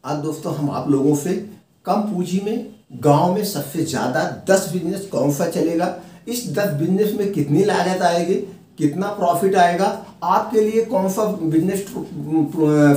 आज दोस्तों हम आप लोगों से कम पूंजी में गांव में सबसे ज़्यादा 10 बिजनेस कौन सा चलेगा, इस 10 बिजनेस में कितनी लागत आएगी, कितना प्रॉफिट आएगा, आपके लिए कौन सा बिजनेस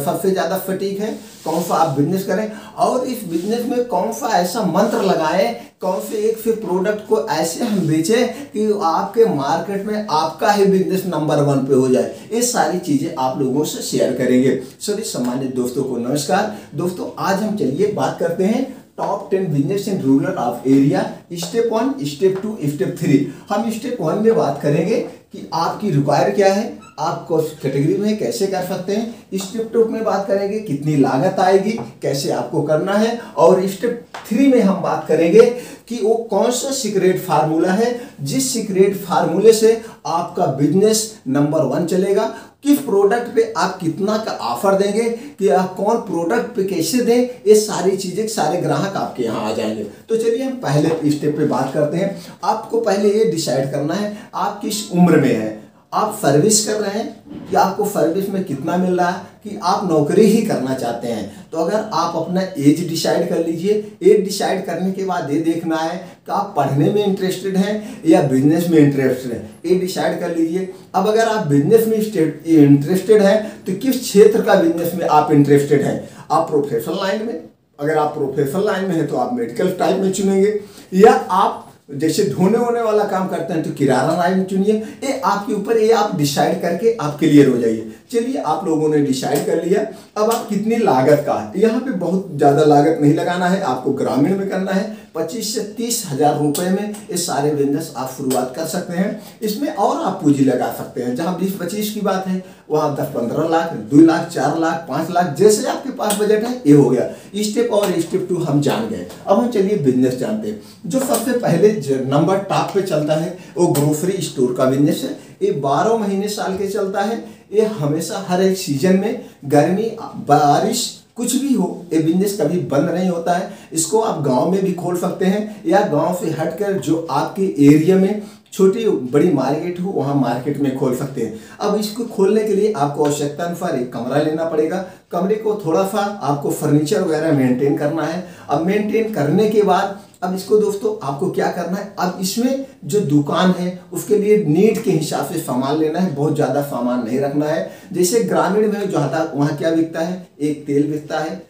सबसे ज़्यादा सटीक है, कौन सा आप बिजनेस करें और इस बिजनेस में कौन सा ऐसा मंत्र लगाएं, कौन से एक से प्रोडक्ट को ऐसे हम बेचें कि आपके मार्केट में आपका ही बिजनेस नंबर 1 पे हो जाए। ये सारी चीज़ें आप लोगों से शेयर करेंगे। सभी सम्मानित दोस्तों को नमस्कार। दोस्तों आज हम चलिए बात करते हैं top 10 business in rural of area, step 1, step 2, step 3। हम स्टेप 1 में बात करेंगे कि आपकी रिक्वायर क्या है, आप कौन कैटेगरी में कैसे कर सकते हैं। स्टेप 2 में बात करेंगे कितनी लागत आएगी, कैसे आपको करना है। और स्टेप 3 में हम बात करेंगे कि वो कौन सा सीक्रेट फार्मूला है जिस सीक्रेट फार्मूले से आपका बिजनेस नंबर 1 चलेगा। किस प्रोडक्ट पे आप कितना का ऑफर देंगे, कि आप कौन प्रोडक्ट पे कैसे दें, ये सारी चीजें सारे ग्राहक आपके यहाँ आ जाएंगे। तो चलिए हम पहले स्टेप पे बात करते हैं। आपको पहले ये डिसाइड करना है आप किस उम्र में हैं, आप सर्विस कर रहे हैं कि आपको सर्विस में कितना मिल रहा है, कि आप नौकरी ही करना चाहते हैं। तो अगर आप अपना एज डिसाइड कर लीजिए। एज डिसाइड करने के बाद ये देखना है कि आप पढ़ने में इंटरेस्टेड हैं या बिजनेस में इंटरेस्टेड हैं, ये डिसाइड कर लीजिए। अब अगर आप बिजनेस में इंटरेस्टेड हैं तो किस क्षेत्र का बिजनेस में आप इंटरेस्टेड हैं। आप प्रोफेशनल लाइन में, अगर आप प्रोफेशनल लाइन में हैं तो आप मेडिकल टाइप में चुनेंगे, या आप जैसे धोने होने वाला काम करते हैं तो किराना लाइन चुनिए। ये आपके ऊपर, ये आप डिसाइड करके आप क्लियर हो जाइए। चलिए आप लोगों ने डिसाइड कर लिया। अब आप कितनी लागत का है, यहाँ पे बहुत ज़्यादा लागत नहीं लगाना है, आपको ग्रामीण में करना है। 25 से 30 हज़ार रुपये में ये सारे बिजनेस आप शुरुआत कर सकते हैं। इसमें और आप पूंजी लगा सकते हैं। जहाँ 20-25 की बात है वहाँ 10-15 लाख, 2 लाख, 4 लाख, 5 लाख, जैसे आपके पास बजट है ये हो गया। स्टेप और स्टेप 2 हम जान गए। अब हम चलिए बिजनेस जानते हैं। जो सबसे पहले नंबर टॉप पे चलता है वो ग्रोसरी स्टोर का बिजनेस है। ये 12 महीने साल के चलता है। ये हमेशा हर एक सीजन में, गर्मी बारिश कुछ भी हो, ये बिजनेस कभी बंद नहीं होता है। इसको आप गांव में भी खोल सकते हैं या गांव से हटकर जो आपके एरिया में छोटी बड़ी मार्केट हो वहाँ मार्केट में खोल सकते हैं। अब इसको खोलने के लिए आपको आवश्यकता अनुसार एक कमरा लेना पड़ेगा। कमरे को थोड़ा सा आपको फर्नीचर वगैरह मेंटेन करना है। अब मेंटेन करने के बाद अब इसको दोस्तों आपको क्या करना है, अब इसमें जो दुकान है उसके लिए नीड के हिसाब से सामान लेना है, बहुत ज़्यादा सामान नहीं रखना है। जैसे ग्रामीण में जो आता वहाँ क्या बिकता है, एक तेल बिकता है,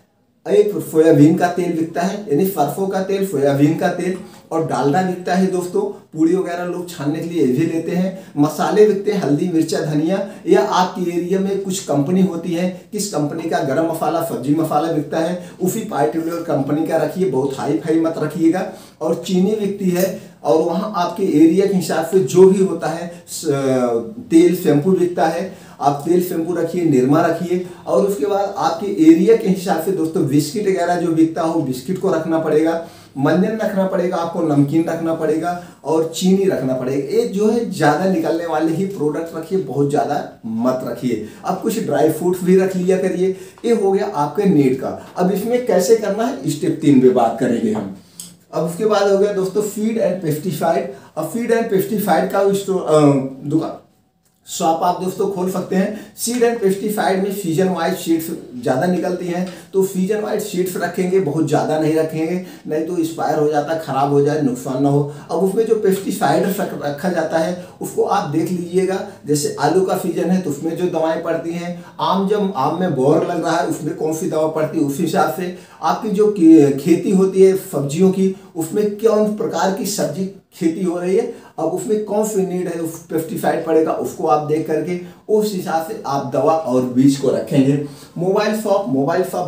एक सोयाबीन का तेल बिकता है, यानी सरसों का तेल, सोयाबीन का तेल, और डालडा बिकता है दोस्तों। पूड़ी वगैरह लोग छानने के लिए ये भी लेते हैं। मसाले बिकते हैं, हल्दी, मिर्चा, धनिया, या आपकी एरिया में कुछ कंपनी होती है, किस कंपनी का गरम मसाला, सब्जी मसाला बिकता है, उसी पार्टिकुलर कंपनी का रखिए, बहुत हाई फाई मत रखिएगा। और चीनी बिकती है, और वहाँ आपके एरिया के हिसाब से जो भी होता है, तेल, शैम्पू बिकता है, आप तेल शैम्पू रखिए, निरमा रखिए। और उसके बाद आपके एरिया के हिसाब से दोस्तों बिस्किट वगैरह जो बिकता हो बिस्किट को रखना पड़ेगा, मंजन रखना पड़ेगा, आपको नमकीन रखना पड़ेगा, और चीनी रखना पड़ेगा। ये जो है ज़्यादा निकलने वाले ही प्रोडक्ट रखिए, बहुत ज़्यादा मत रखिए। अब कुछ ड्राई फ्रूट्स भी रख लिया करिए। ये हो गया आपके नीड का। अब इसमें कैसे करना है स्टेप 3 पे बात करेंगे हम। अब उसके बाद हो गया दोस्तों फीड एंड पेस्टिसाइड। अब फीड एंड पेस्टिसाइड का दुकान शॉप आप दोस्तों खोल सकते हैं। सीड एंड पेस्टिसाइड में सीजन वाइज सीड्स ज़्यादा निकलती हैं, तो सीजन वाइज सीड्स रखेंगे, बहुत ज़्यादा नहीं रखेंगे, नहीं तो एक्सपायर हो जाता, ख़राब हो जाए, नुकसान ना हो। अब उसमें जो पेस्टिसाइड रखा जाता है उसको आप देख लीजिएगा। जैसे आलू का सीजन है तो उसमें जो दवाएं पड़ती हैं, जब आम में बोर लग रहा है उसमें कौन सी दवा पड़ती है, उस हिसाब से आपकी जो खेती होती है सब्जियों की, उसमें कौन प्रकार की सब्जी खेती हो रही है, अब उसमें कौन सी नीड है, उस पेस्टिसाइड पड़ेगा, उसको आप देख करके उस हिसाब से आप दवा और बीज को रखेंगे। मोबाइल शॉप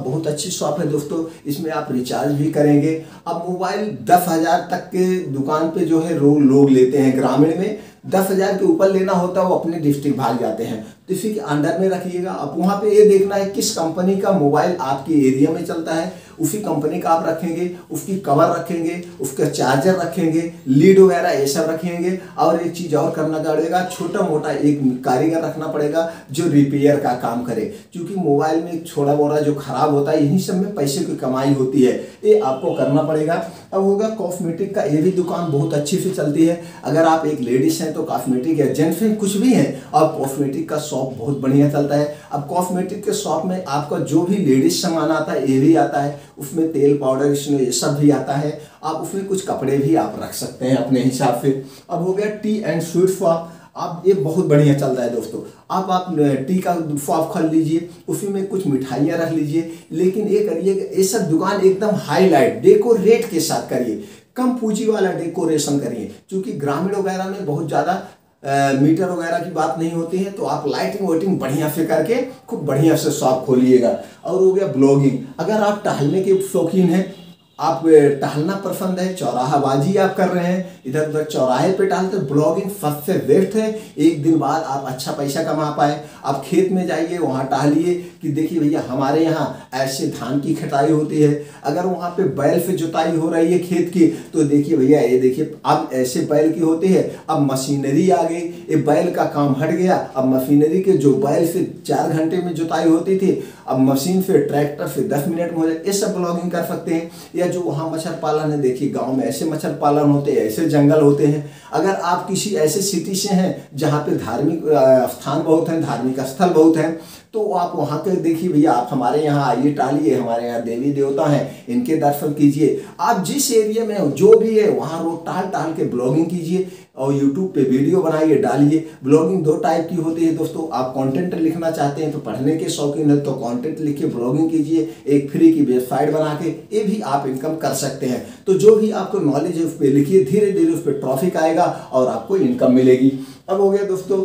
बहुत अच्छी शॉप है दोस्तों, इसमें आप रिचार्ज भी करेंगे। अब मोबाइल 10,000 तक के दुकान पे जो है लोग लेते हैं। ग्रामीण में 10,000 के ऊपर लेना होता है वो अपने डिस्ट्रिक्ट भाग जाते हैं, तो इसी के अंडर में रखिएगा। अब वहाँ पे ये देखना है किस कंपनी का मोबाइल आपके एरिया में चलता है, उसी कंपनी का आप रखेंगे, उसकी कवर रखेंगे, उसका चार्जर रखेंगे, लीड वगैरह ये सब रखेंगे। और एक चीज़ और करना पड़ेगा, छोटा मोटा एक कारीगर रखना पड़ेगा जो रिपेयर का काम करे, क्योंकि मोबाइल में छोटा मोटा जो खराब होता है यही सब में पैसे की कमाई होती है, ये आपको करना पड़ेगा। अब होगा कॉस्मेटिक का, ये भी दुकान बहुत अच्छी से चलती है। अगर आप एक लेडीज हैं तो कॉस्मेटिक या जेंट्स हैं कुछ भी हैं, आप कॉस्मेटिक का शॉप बहुत बढ़िया चलता है। अब कॉस्मेटिक के शॉप में आपका जो भी लेडीज सामान आता है ये भी आता है, उसमें तेल पाउडर ये सब भी आता है। आप उसमें कुछ कपड़े भी आप रख सकते हैं अपने हिसाब से। अब हो गया टी एंड स्वीट शॉप, आप ये बहुत बढ़िया चलता है दोस्तों। आप टी का शॉप खोल लीजिए, उसी में कुछ मिठाइयाँ रख लीजिए, लेकिन ये करिए ये सब दुकान एकदम हाईलाइट डेकोरेट के साथ करिए, कम पूंजी वाला डेकोरेशन करिए, क्योंकि ग्रामीण वगैरह में बहुत ज़्यादा मीटर वगैरह की बात नहीं होती है। तो आप लाइटिंग वाइटिंग बढ़िया से करके खूब बढ़िया से शॉप खोलिएगा। और हो गया ब्लॉगिंग, अगर आप टहलने के शौकीन हैं, आप टहलना पसंद है, चौराहाबाजी आप कर रहे हैं, इधर उधर चौराहे पे टहलते, ब्लॉगिंग सबसे बेस्ट है। एक दिन बाद आप अच्छा पैसा कमा पाए। आप खेत में जाइए, वहाँ टहलिए कि देखिए भैया हमारे यहाँ ऐसे धान की कटाई होती है। अगर वहाँ पे बैल से जुताई हो रही है खेत की, तो देखिए भैया ये देखिए अब ऐसे बैल की होती है, अब मशीनरी आ गई, ये बैल का काम हट गया। अब मशीनरी के जो बैल से 4 घंटे में जुताई होती थी, अब मशीन से ट्रैक्टर से 10 मिनट में हो जाए। ये सब ब्लॉगिंग कर सकते हैं। या जो वहाँ मच्छर पालन है, देखिए गांव में ऐसे मच्छर पालन होते हैं, ऐसे जंगल होते हैं। अगर आप किसी ऐसे सिटी से हैं जहाँ पे धार्मिक स्थान बहुत हैं, धार्मिक स्थल बहुत हैं, तो आप वहाँ के देखिए भैया आप हमारे यहाँ आइए, टालिए, हमारे यहाँ देवी देवता हैं, इनके दर्शन कीजिए। आप जिस एरिया में जो भी है वहाँ रोज टहल टहल के ब्लॉगिंग कीजिए और यूट्यूब पे वीडियो बनाइए, डालिए। ब्लॉगिंग 2 टाइप की होती है दोस्तों। आप कंटेंट लिखना चाहते हैं तो पढ़ने के शौकीन है तो कंटेंट लिखिए, ब्लॉगिंग कीजिए, एक फ्री की वेबसाइट बना के ये भी आप इनकम कर सकते हैं। तो जो भी आपको नॉलेज है उस पर लिखिए, धीरे धीरे उस पर ट्रैफिक आएगा और आपको इनकम मिलेगी। अब हो गया दोस्तों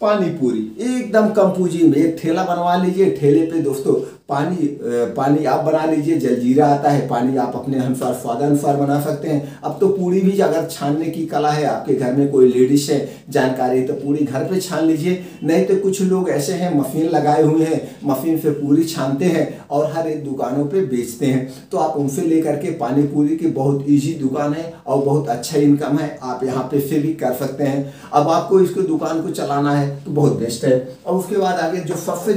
पानी पूरी, एकदम कम पूंजी में एक ठेला बनवा लीजिए। ठेले पे दोस्तों पानी आप बना लीजिए, जलजीरा आता है, पानी आप अपने अनुसार स्वाद अनुसार बना सकते हैं। अब तो पूरी भी अगर छानने की कला है, आपके घर में कोई लेडीज है जानकारी, तो पूरी घर पे छान लीजिए। नहीं तो कुछ लोग ऐसे हैं मशीन लगाए हुए हैं, मशीन से पूरी छानते हैं और हर एक दुकानों पे बेचते हैं। तो आप उनसे लेकर के पानी पूरी की बहुत ईजी दुकान है और बहुत अच्छा इनकम है, आप यहाँ पे से भी कर सकते हैं। अब आपको इसको दुकान को चलाना है तो बहुत बेस्ट है। और उसके बाद आगे जो सबसे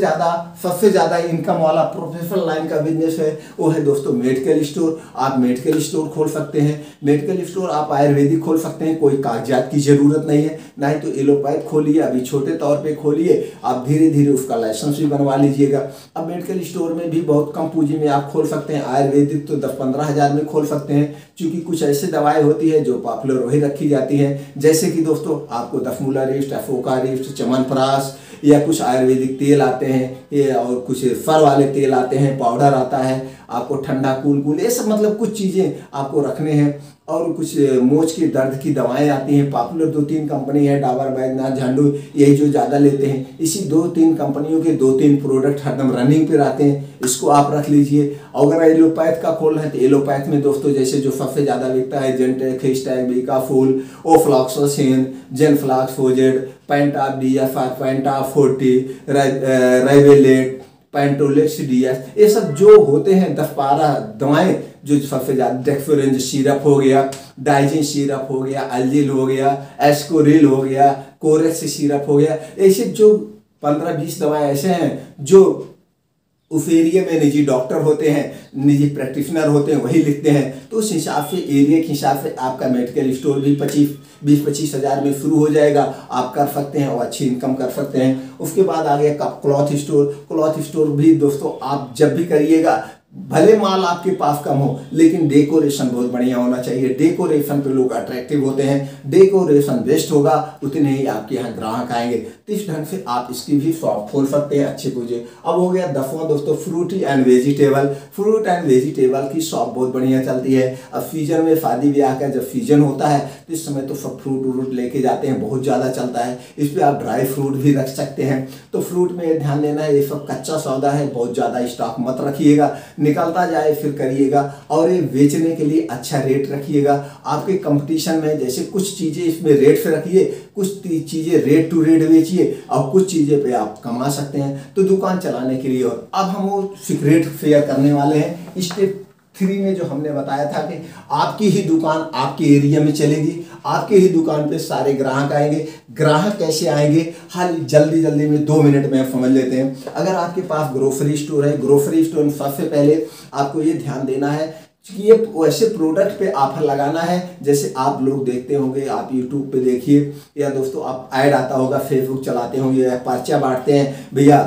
ज़्यादा इनकम वाला प्रोफेशनल लाइन का बिजनेस है वो है दोस्तों मेडिकल स्टोर। आप मेडिकल स्टोर खोल सकते हैं। मेडिकल स्टोर आप आयुर्वेदिक खोल सकते हैं, कोई कागजात की जरूरत नहीं है, नहीं तो एलोपैथ खोलिए, अभी छोटे तौर पे खोलिए, आप धीरे धीरे उसका लाइसेंस भी बनवा लीजिएगा। अब मेडिकल स्टोर में भी बहुत कम पूंजी में आप खोल सकते हैं। आयुर्वेदिक तो 10-15 हज़ार में खोल सकते हैं, क्योंकि कुछ ऐसे दवाएं होती है जो पॉपुलर वही रखी जाती है। जैसे कि दोस्तों आपको दफमूला रिस्ट, अफोका रिस्ट, च्यवनप्राश, या कुछ आयुर्वेदिक तेल आते हैं और कुछ फर वाले तेल आते हैं, पाउडर आता है, आपको ठंडा कूल ये सब मतलब कुछ चीज़ें आपको रखने हैं। और कुछ मोच के दर्द की दवाएं आती हैं, पॉपुलर 2-3 कंपनी है, डाबर, बैद्यनाथ, झांडू, यही जो ज़्यादा लेते हैं। इसी 2-3 कंपनियों के 2-3 प्रोडक्ट हरदम रनिंग पे रहते हैं, इसको आप रख लीजिए। अगर एलोपैथ का खोल है तो एलोपैथ में दोस्तों जैसे जो सबसे ज़्यादा बिकता है जेंटेक, हिस्टैग, बीकाफूल, ओफ्लॉक्सासिन, जेनफ्लॉक्सफोजेड, पेंटाप DFR, पेंटाप 40, राइवेलेट, पेंटोलेक्स DS, ये सब जो होते हैं 10-12 दवाएं जो सबसे ज़्यादा, डेक्सोरेंज सिरप हो गया, डाइजिन सिरप हो गया, अल्जिल हो गया, एस्कोरिल हो गया, कोरेक्स सिरप हो गया, ऐसे जो 15-20 दवाएं ऐसे हैं जो उस एरिया में निजी डॉक्टर होते हैं, निजी प्रैक्टिशनर होते हैं, वही लिखते हैं। तो उस हिसाब से एरिया के हिसाब से आपका मेडिकल स्टोर भी 20-25 हज़ार में शुरू हो जाएगा, आप कर सकते हैं और अच्छी इनकम कर सकते हैं। उसके बाद आ गया क्लॉथ स्टोर। क्लॉथ स्टोर भी दोस्तों आप जब भी करिएगा, भले माल आपके पास कम हो लेकिन डेकोरेशन बहुत बढ़िया होना चाहिए। डेकोरेशन पे लोग अट्रैक्टिव होते हैं, डेकोरेशन बेस्ट होगा उतने ही आपके यहाँ ग्राहक आएंगे। तो इस ढंग से आप इसकी भी शॉप खोल सकते हैं अच्छे पूजे। अब हो गया 10वां दोस्तों fruit and vegetable. Fruit and vegetable की शॉप बहुत बढ़िया चलती है। अब सीजन में शादी ब्याह का जब सीजन होता है तो इस समय तो सब फ्रूट व्रूट लेके जाते हैं, बहुत ज़्यादा चलता है। इस पर आप ड्राई फ्रूट भी रख सकते हैं। तो फ्रूट में ध्यान देना है, ये सब कच्चा सौदा है, बहुत ज़्यादा स्टॉक मत रखिएगा, निकलता जाए फिर करिएगा। और ये बेचने के लिए अच्छा रेट रखिएगा। आपके कंपटीशन में जैसे कुछ चीज़ें इसमें रेट से रखिए, कुछ चीज़ें रेट टू रेट बेचिए और कुछ चीज़ें पे आप कमा सकते हैं तो दुकान चलाने के लिए। और अब हम वो सीक्रेट शेयर करने वाले हैं स्टेप 3 में, जो हमने बताया था कि आपकी ही दुकान आपके एरिया में चलेगी, आपके ही दुकान पे सारे ग्राहक आएंगे। ग्राहक कैसे आएंगे, हाल जल्दी में 2 मिनट में समझ लेते हैं। अगर आपके पास ग्रोसरी स्टोर है, ग्रोसरी स्टोर में सबसे पहले आपको ये ध्यान देना है कि ये वैसे प्रोडक्ट पे ऑफर लगाना है। जैसे आप लोग देखते होंगे, आप यूट्यूब पे देखिए या दोस्तों आप ऐड आता होगा, फेसबुक चलाते होंगे या पर्चा बांटते हैं भैया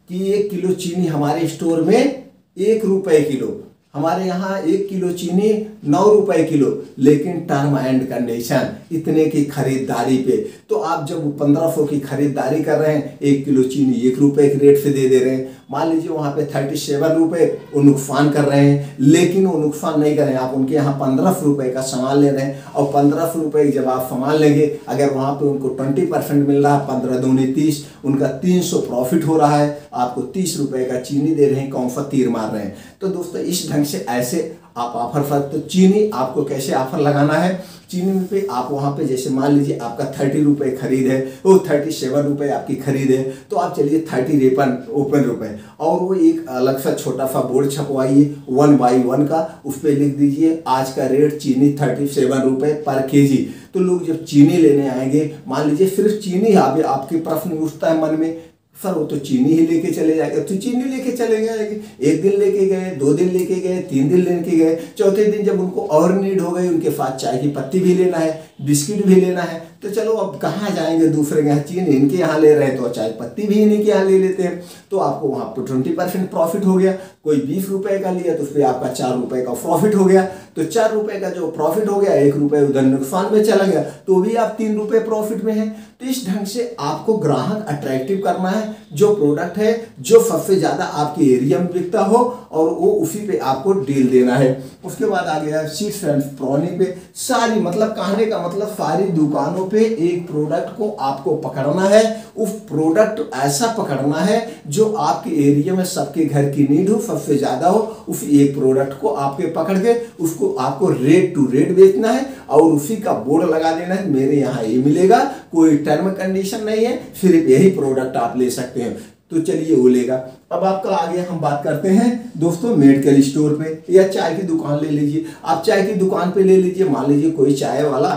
कि 1 किलो चीनी हमारे स्टोर में 1 रुपए किलो, हमारे यहाँ 1 किलो चीनी 9 रुपए किलो, लेकिन टर्म एंड कंडीशन इतने की खरीदारी पे। तो आप जब 1500 की खरीदारी कर रहे हैं, 1 किलो चीनी 1 रुपए के रेट से दे रहे हैं, मान लीजिए वहाँ पे 37 रुपए वो नुकसान कर रहे हैं, लेकिन वो नुकसान नहीं कर रहे हैं, आप उनके यहाँ 1500 रुपए का सामान ले रहे हैं और 1500 रुपए जब आप सामान लेंगे, अगर वहाँ पे उनको 20% मिल रहा है, 15 दूनी 30, उनका 300 प्रॉफिट हो रहा है, आपको 30 रुपए का चीनी दे रहे हैं, कौन सा तीर मार रहे हैं। तो दोस्तों इस ढंग से ऐसे आप ऑफर तो चीनी आपको कैसे ऑफर लगाना है, चीनी पे आप वहाँ पे जैसे मान लीजिए आपका 30 रुपए खरीद है, वो 37 रुपए आपकी खरीद है, तो आप चलिए 30 ओपन रुपए और वो एक अलग सा छोटा सा बोर्ड छपवाइए 1 बाई 1 का, उस पर लिख दीजिए आज का रेट चीनी 37 रुपए पर केजी। तो लोग जब चीनी लेने आएंगे, मान लीजिए सिर्फ चीनी आपके प्रश्न उठता है मन में, सर वो तो चीनी ही लेके चले जाएंगे, तो चीनी लेके चले जाएंगे, 1 दिन लेके गए, 2 दिन लेके गए, 3 दिन लेके गए, चौथे दिन जब उनको और नीड हो गई, उनके साथ चाय की पत्ती भी लेना है, बिस्किट भी लेना है, तो चलो अब कहाँ जाएंगे दूसरे के यहाँ, चीनी इनके यहाँ ले रहे हैं तो चाय पत्ती भी इन्हीं के यहाँ ले लेते हैं, तो आपको वहाँ पर 20% प्रॉफिट हो गया। कोई 20 रुपए का लिया तो उस पर आपका 4 रुपए का प्रॉफिट हो गया, तो 4 रुपए का जो प्रॉफिट हो गया, 1 रुपए उधर नुकसान में चला गया, तो भी आप 3 रुपए प्रॉफिट में है। तो इस ढंग से आपको ग्राहक अट्रैक्टिव करना है, जो प्रोडक्ट है जो सबसे ज्यादा आपके एरिया में बिकता हो और वो उसी पे आपको डील देना है। उसके बाद आ गया सीड्स एंड प्रॉनी पे, सारी मतलब कहने का मतलब सारी दुकानों पे एक प्रोडक्ट को आपको पकड़ना है, उस प्रोडक्ट ऐसा पकड़ना है जो आपके एरिया में सबके घर की नीड हो, सबसे ज्यादा हो, उस एक प्रोडक्ट को आपके पकड़ के उसको आपको रेट टू रेट बेचना है और उसी का बोर्ड लगा देना है, मेरे यहाँ ये मिलेगा, कोई टर्म कंडीशन नहीं है, सिर्फ यही प्रोडक्ट आप ले सकते हैं। तो चलिए वो लेगा। अब आपका आगे हम बात करते हैं दोस्तों मेडिकल स्टोर पे या चाय की दुकान ले लीजिए। आप चाय की दुकान पे ले लीजिए, मान लीजिए कोई चाय वाला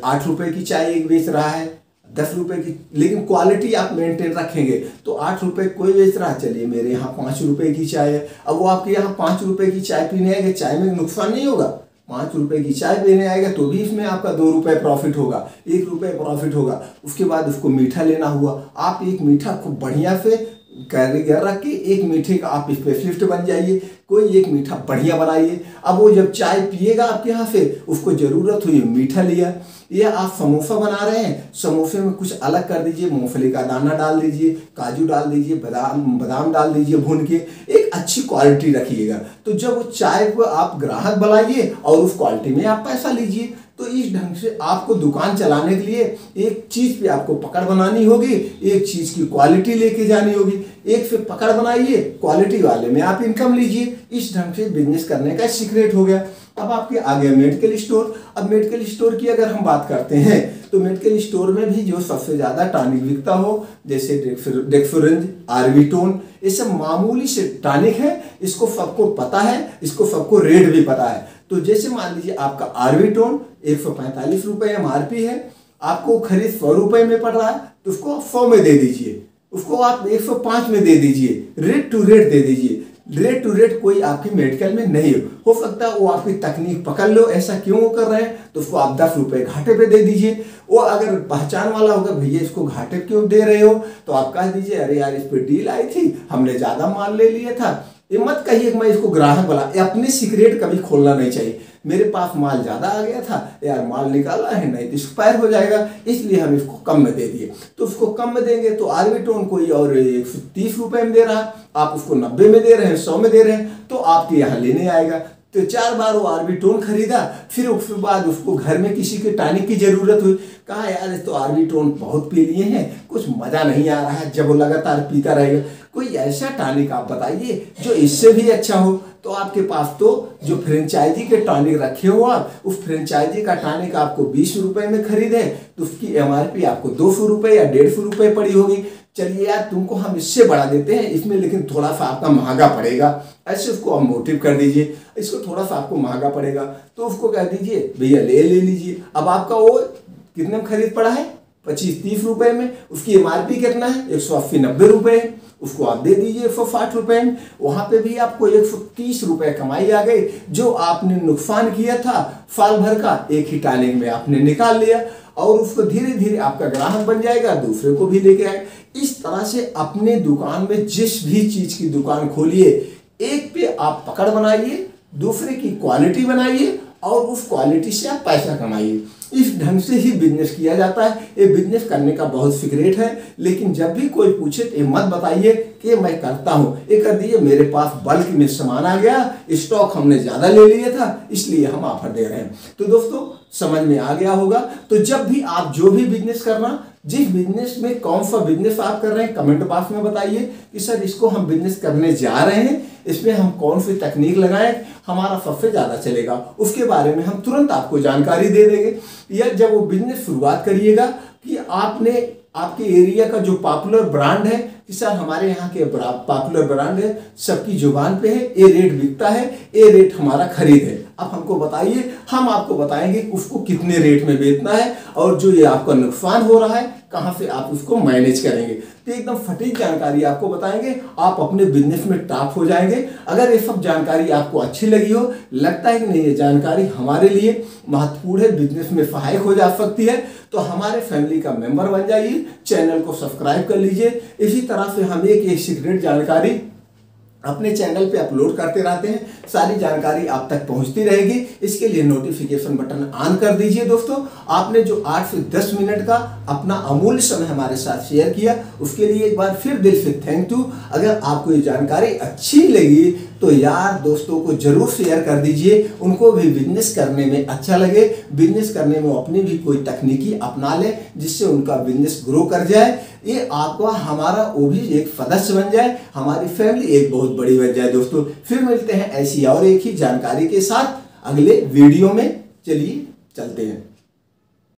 8 रुपए की चाय एक बेच रहा है, 10 रुपए की, लेकिन क्वालिटी आप मेंटेन रखेंगे तो 8 रुपए कोई बेच रहा है, चलिए मेरे यहाँ 5 रुपए की चाय है। अब वो आपके यहाँ 5 रुपए की चाय पीने आएगा, चाय में नुकसान नहीं होगा, 5 रुपए की चाय पीने आएगा तो भी इसमें आपका 2 रुपए प्रॉफिट होगा, 1 रुपए प्रॉफिट होगा। उसके बाद उसको मीठा लेना हुआ, आप एक मीठा खूब बढ़िया से कारीगर रख के एक मीठे का आप स्पेशलिस्ट बन जाइए, कोई एक मीठा बढ़िया बनाइए। अब वो जब चाय पिएगा आपके यहाँ से, उसको जरूरत हुई मीठा लिया, या आप समोसा बना रहे हैं, समोसे में कुछ अलग कर दीजिए, मूंगफली का दाना डाल दीजिए, काजू डाल दीजिए, बादाम डाल दीजिए भून के, एक अच्छी क्वालिटी रखिएगा। तो जब वो चाय को आप ग्राहक बनाइए और उस क्वालिटी में आप पैसा लीजिए। तो इस ढंग से आपको दुकान चलाने के लिए एक चीज पे आपको पकड़ बनानी होगी, एक चीज की क्वालिटी लेके जानी होगी, एक से पकड़ बनाइए, क्वालिटी वाले में आप इनकम लीजिए। इस ढंग से बिजनेस करने का सीक्रेट हो गया। अब आपके आ गया मेडिकल स्टोर। अब मेडिकल स्टोर की अगर हम बात करते हैं तो मेडिकल स्टोर में भी जो सबसे ज्यादा टॉनिक बिकता हो, जैसे डेक्सोरेंज, आर्बिटोन, ये सब मामूली से टॉनिक है, इसको सबको पता है, इसको सबको रेट भी पता है। तो जैसे मान लीजिए आपका आर्बिटोन 145 रुपए MRP है, आपको खरीद 100 रुपए में पड़ रहा है, तो उसको आप 100 में दे दीजिए, उसको आप 105 में दे दीजिए, रेट टू रेट दे दीजिए। रेट टू रेट कोई आपकी मेडिकल में नहीं हो सकता, वो आपकी तकनीक पकड़ लो ऐसा क्यों कर रहे हैं, तो उसको आप 10 रुपए घाटे पे दे दीजिए। वो अगर पहचान वाला होगा, भैया इसको घाटे क्यों दे रहे हो, तो आप कह दीजिए अरे यार इस पे डील आई थी, हमने ज्यादा माल ले लिया था। ये मत कहिए कि मैं इसको ग्राहक वाला, अपनी सीक्रेट कभी खोलना नहीं चाहिए, मेरे पास माल ज्यादा आ गया था यार, माल निकाला है नहीं तो एक्सपायर हो जाएगा, इसलिए हम इसको कम में दे दिए। तो उसको कम में देंगे तो आर्बिटोन कोई और 130 रुपए में दे रहा है, आप उसको 90 में दे रहे हैं, 100 में दे रहे हैं, तो आपके यहाँ लेने आएगा। तो 4 बार वो आर्बिटोन खरीदा, फिर उसके बाद उसको घर में किसी के टॉनिक की जरूरत हुई, कहा यार इस तो आर्बिटोन बहुत पी लिए हैं, कुछ मजा नहीं आ रहा है, जब वो लगातार पीता रहेगा, कोई ऐसा टॉनिक आप बताइए जो इससे भी अच्छा हो। तो आपके पास तो जो फ्रेंचाइजी के टॉनिक रखे हो आप, उस फ्रेंचाइजी का टॉनिक आपको 20 रुपए में खरीदे तो उसकी MRP आपको 200 रुपए या 150 रुपए पड़ी होगी। चलिए यार तुमको हम इससे बढ़ा देते हैं इसमें, लेकिन थोड़ा सा आपका महंगा पड़ेगा, ऐसे उसको आप मोटिव कर दीजिए, इसको थोड़ा सा आपको महंगा पड़ेगा, तो उसको कह दीजिए भैया ले लीजिए। अब आपका वो कितने में खरीद पड़ा है, 25-30 रुपए में, उसकी MRP कितना है, 180-90 रुपए है। उसको आप दे दीजिए 160 रुपए में। वहां पे भी आपको 130 रुपए कमाई आ गई। जो आपने नुकसान किया था साल भर का, एक ही टाइलिंग में आपने निकाल लिया और उसको धीरे धीरे आपका ग्राहक बन जाएगा, दूसरे को भी लेके आएगा। इस तरह से अपने दुकान में जिस भी चीज की दुकान खोलिए, एक पे आप पकड़ बनाइए, दूसरे की क्वालिटी बनाइए और उस क्वालिटी से आप पैसा कमाइए। इस ढंग से ही बिजनेस किया जाता है। ये बिजनेस करने का बहुत सीक्रेट है, लेकिन जब भी कोई पूछे तो ये मत बताइए कि मैं करता हूँ, ये कर दीजिए मेरे पास बल्क में सामान आ गया, स्टॉक हमने ज़्यादा ले लिया था इसलिए हम ऑफर दे रहे हैं। तो दोस्तों समझ में आ गया होगा। तो जब भी आप जो भी बिजनेस करना, जिस बिजनेस में कौन सा बिजनेस आप कर रहे हैं, कमेंट बॉक्स में बताइए कि सर इसको हम बिजनेस करने जा रहे हैं, इसमें हम कौन सी तकनीक लगाएं हमारा सबसे ज़्यादा चलेगा, उसके बारे में हम तुरंत आपको जानकारी दे देंगे। या जब वो बिजनेस शुरुआत करिएगा कि आपने आपके एरिया का जो पॉपुलर ब्रांड है कि सर हमारे यहाँ के पॉपुलर ब्रांड है, सबकी जुबान पे है, ये रेट बिकता है, ये रेट हमारा खरीद है, आप हमको बताइए, हम आपको बताएंगे उसको कितने रेट में बेचना है और जो ये आपका नुकसान हो रहा है कहाँ से आप उसको मैनेज करेंगे। तो एकदम सटीक जानकारी आपको बताएंगे, आप अपने बिजनेस में टॉप हो जाएंगे। अगर ये सब जानकारी आपको अच्छी लगी हो, लगता है कि नहीं ये जानकारी हमारे लिए महत्वपूर्ण है, बिजनेस में सहायक हो जा सकती है, तो हमारे फैमिली का मेंबर बन जाइए, चैनल को सब्सक्राइब कर लीजिए। इसी तरह से हम एक सीक्रेट जानकारी अपने चैनल पे अपलोड करते रहते हैं, सारी जानकारी आप तक पहुंचती रहेगी। इसके लिए नोटिफिकेशन बटन ऑन कर दीजिए। दोस्तों आपने जो 8 से 10 मिनट का अपना अमूल्य समय हमारे साथ शेयर किया, उसके लिए एक बार फिर दिल से थैंक यू। अगर आपको ये जानकारी अच्छी लगी तो यार दोस्तों को जरूर शेयर कर दीजिए, उनको भी बिजनेस करने में अच्छा लगे, बिजनेस करने में अपनी भी कोई तकनीकी अपना ले जिससे उनका बिजनेस ग्रो कर जाए, ये आपका हमारा वो भी एक सदस्य बन जाए, हमारी फैमिली एक बहुत बड़ी बन जाए। दोस्तों फिर मिलते हैं ऐसी और एक ही जानकारी के साथ अगले वीडियो में। चलिए चलते हैं।